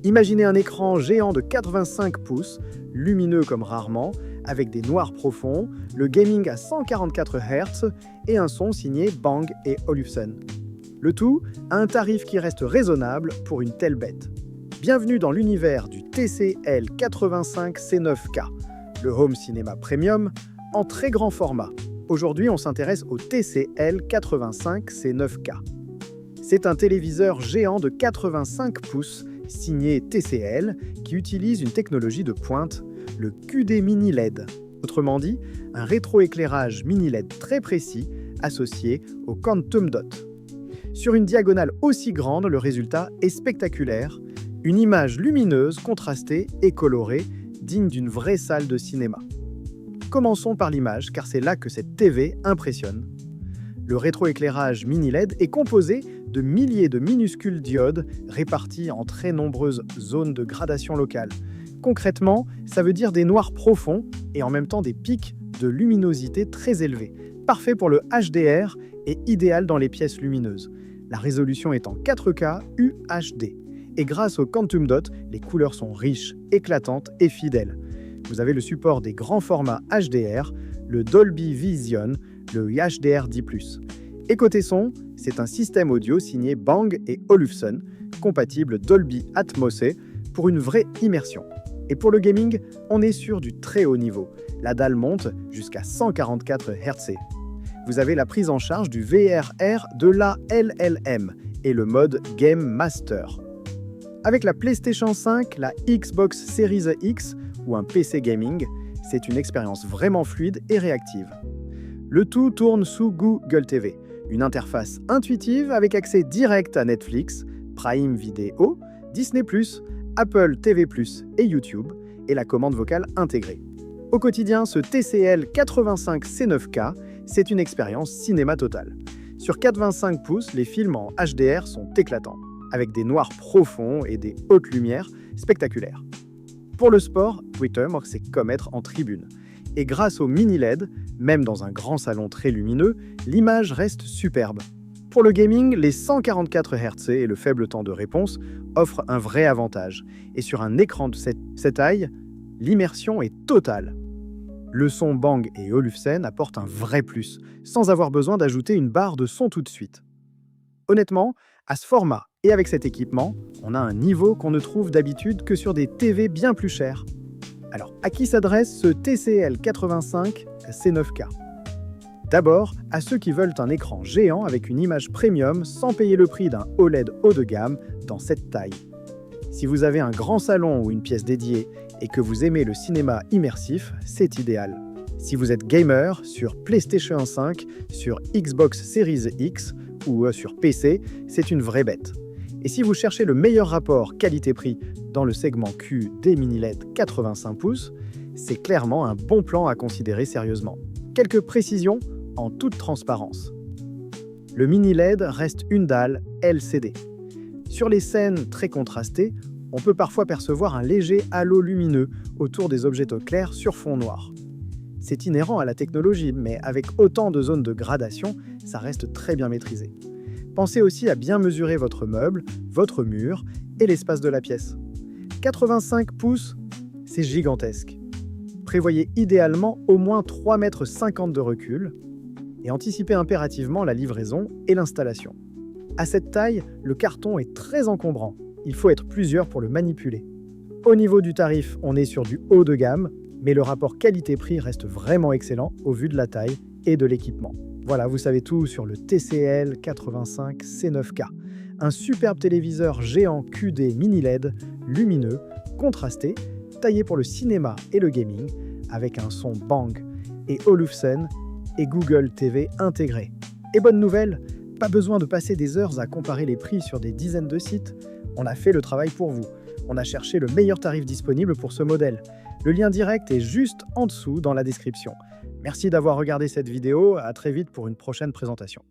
Imaginez un écran géant de 85 pouces, lumineux comme rarement, avec des noirs profonds, le gaming à 144 Hz et un son signé Bang & Olufsen. Le tout à un tarif qui reste raisonnable pour une telle bête. Bienvenue dans l'univers du TCL 85C9K, le Home Cinema Premium en très grand format. Aujourd'hui, on s'intéresse au TCL 85C9K. C'est un téléviseur géant de 85 pouces signé TCL qui utilise une technologie de pointe, le QD Mini LED. Autrement dit, un rétroéclairage mini LED très précis associé au Quantum Dot. Sur une diagonale aussi grande, le résultat est spectaculaire, une image lumineuse, contrastée et colorée, digne d'une vraie salle de cinéma. Commençons par l'image, car c'est là que cette TV impressionne. Le rétroéclairage mini LED est composé de milliers de minuscules diodes réparties en très nombreuses zones de gradation locale. Concrètement, ça veut dire des noirs profonds et en même temps des pics de luminosité très élevés, parfait pour le HDR et idéal dans les pièces lumineuses. La résolution est en 4K UHD. Et grâce au Quantum Dot, les couleurs sont riches, éclatantes et fidèles. Vous avez le support des grands formats HDR, le Dolby Vision, le HDR10+. Et côté son, c'est un système audio signé Bang & Olufsen, compatible Dolby Atmos pour une vraie immersion. Et pour le gaming, on est sur du très haut niveau. La dalle monte jusqu'à 144 Hz. Vous avez la prise en charge du VRR de la LLM et le mode Game Master. Avec la PlayStation 5, la Xbox Series X ou un PC gaming, c'est une expérience vraiment fluide et réactive. Le tout tourne sous Google TV, une interface intuitive avec accès direct à Netflix, Prime Video, Disney+, Apple TV+, et YouTube, et la commande vocale intégrée. Au quotidien, ce TCL 85C9K, c'est une expérience cinéma totale. Sur 4,25 pouces, les films en HDR sont éclatants, avec des noirs profonds et des hautes lumières spectaculaires. Pour le sport, Twitter, c'est comme être en tribune. Et grâce au mini LED, même dans un grand salon très lumineux, l'image reste superbe. Pour le gaming, les 144 Hz et le faible temps de réponse offrent un vrai avantage. Et sur un écran de cette taille, l'immersion est totale. Le son Bang & Olufsen apporte un vrai plus, sans avoir besoin d'ajouter une barre de son tout de suite. Honnêtement, à ce format et avec cet équipement, on a un niveau qu'on ne trouve d'habitude que sur des TV bien plus chères. Alors, à qui s'adresse ce TCL 85C9K ? D'abord, à ceux qui veulent un écran géant avec une image premium sans payer le prix d'un OLED haut de gamme dans cette taille. Si vous avez un grand salon ou une pièce dédiée et que vous aimez le cinéma immersif, c'est idéal. Si vous êtes gamer, sur PlayStation 5, sur Xbox Series X ou sur PC, c'est une vraie bête. Et si vous cherchez le meilleur rapport qualité-prix dans le segment Q des mini LED 85 pouces, c'est clairement un bon plan à considérer sérieusement. Quelques précisions en toute transparence. Le mini LED reste une dalle LCD. Sur les scènes très contrastées, on peut parfois percevoir un léger halo lumineux autour des objets clairs sur fond noir. C'est inhérent à la technologie, mais avec autant de zones de gradation, ça reste très bien maîtrisé. Pensez aussi à bien mesurer votre meuble, votre mur et l'espace de la pièce. 85 pouces, c'est gigantesque. Prévoyez idéalement au moins 3,50 m de recul et anticipez impérativement la livraison et l'installation. À cette taille, le carton est très encombrant. Il faut être plusieurs pour le manipuler. Au niveau du tarif, on est sur du haut de gamme, mais le rapport qualité-prix reste vraiment excellent au vu de la taille et de l'équipement. Voilà, vous savez tout sur le TCL 85C9K. Un superbe téléviseur géant QD mini LED, lumineux, contrasté, taillé pour le cinéma et le gaming, avec un son Bang & Olufsen et Google TV intégré. Et bonne nouvelle, pas besoin de passer des heures à comparer les prix sur des dizaines de sites. On a fait le travail pour vous. On a cherché le meilleur tarif disponible pour ce modèle. Le lien direct est juste en dessous dans la description. Merci d'avoir regardé cette vidéo, à très vite pour une prochaine présentation.